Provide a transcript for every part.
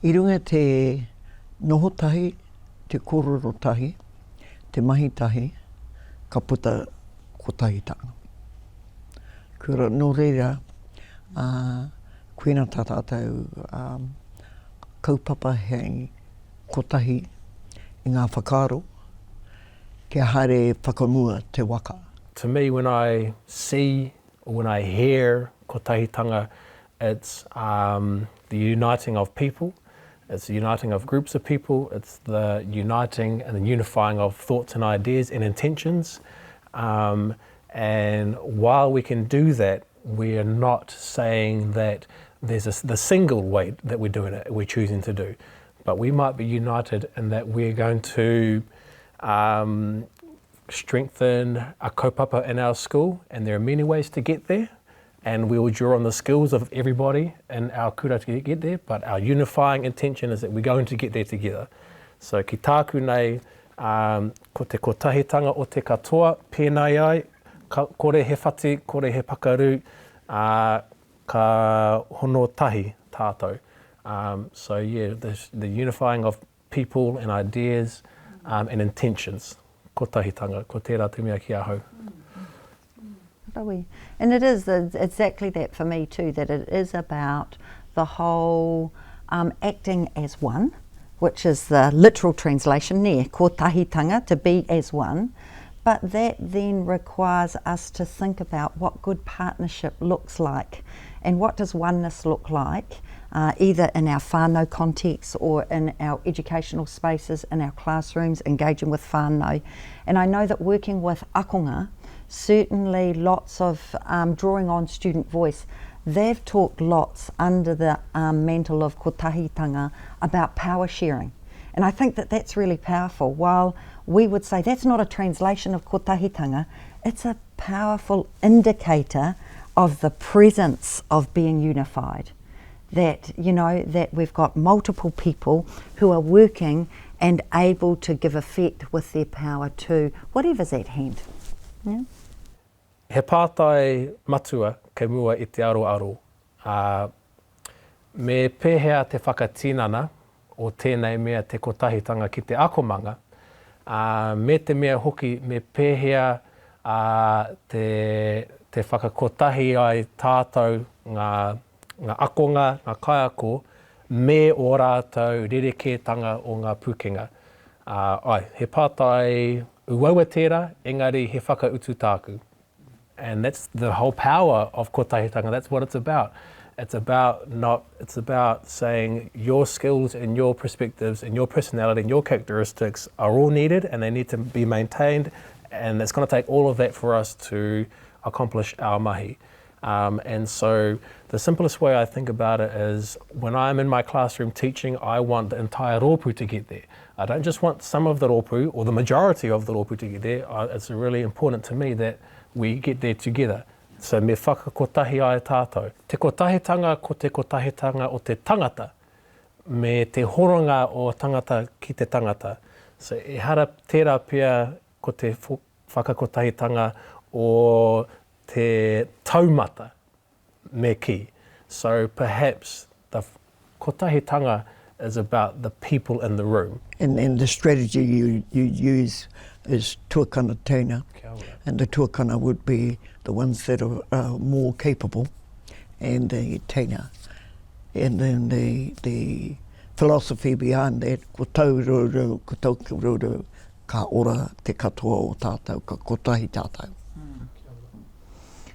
I runga te noho tahi, te kororo tahi, te mahi tahi, ka puta Kotahitanga. Kura no reira, koina tātātou kaupapa hei kotahi i ngā whakaaro, kia haere whakamua te waka. To me, when I see or when I hear Kotahitanga, it's the uniting of people, it's the uniting of groups of people, it's the uniting and the unifying of thoughts and ideas and intentions. And while we can do that, we are not saying that there's the single way that we're doing it, we're choosing to do. But we might be united in that we're going to strengthen a kaupapa in our school, and there are many ways to get there, and we will draw on the skills of everybody in our kura to get there, but our unifying intention is that we're going to get there together. So ki tāku nei, ko te kotahitanga o te katoa, pēnei ai, kore he whati, kore he pakaru, ka hono tahi tātou. So yeah, the unifying of people and ideas and intentions. Kotahitanga, ko tērā te mea ki ahau. And it is exactly that for me too, that it is about the whole acting as one, which is the literal translation there, kotahitanga, to be as one, but that then requires us to think about what good partnership looks like and what does oneness look like, either in our whānau context or in our educational spaces, in our classrooms, engaging with whānau. And I know that working with akonga, certainly lots of drawing on student voice, they've talked lots under the mantle of Kotahitanga about power sharing. And I think that that's really powerful. While we would say that's not a translation of Kotahitanga, it's a powerful indicator of the presence of being unified. That, you know, that we've got multiple people who are working and able to give effect with their power to whatever's at hand. Yeah. He pātai matua ke mua i te aroaro. Me pēhea te whakatinana o tēnei mea te kotahitanga ki te akomanga. Me te mea hoki me pēhea te whakakotahi ai tātou ngā akonga, ngā kaiako, me o rātou rerekētanga o ngā pukenga. He pātai uaua tērā, engari he whakautu tāku. And that's the whole power of Kotahitanga. That's what it's about. It's about saying your skills and your perspectives and your personality and your characteristics are all needed and they need to be maintained, and it's going to take all of that for us to accomplish our mahi. And so the simplest way I think about it is when I'm in my classroom teaching, I want the entire rōpū to get there. I don't just want some of the rōpū or the majority of the rōpū to get there. It's really important to me that we get there together. So me whakakotahi ai tātou. Te kotahitanga ko te kotahitanga o te tangata, me te horonga o tangata ki te tangata. So e hara tērā pia ko te whakakotahitanga o te taumata me ki. So perhaps the kotahitanga is about the people in the room. And the strategy you use is tuakana tēnā, and the tuakana would be the ones that are more capable, and the tēnā. And then the philosophy behind that, ko tauroro, ko tauroro, ka ora te katoa o tātou, ka kotahi tātou.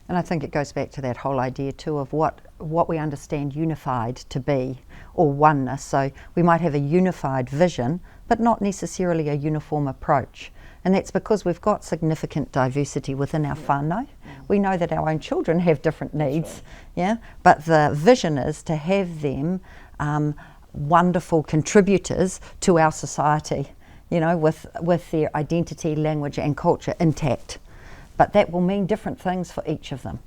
And I think it goes back to that whole idea too of what we understand unified to be, or oneness. So we might have a unified vision, but not necessarily a uniform approach. And that's because we've got significant diversity within our whānau. We know that our own children have different needs, yeah. But the vision is to have them wonderful contributors to our society, you know, with their identity, language and culture intact. But that will mean different things for each of them.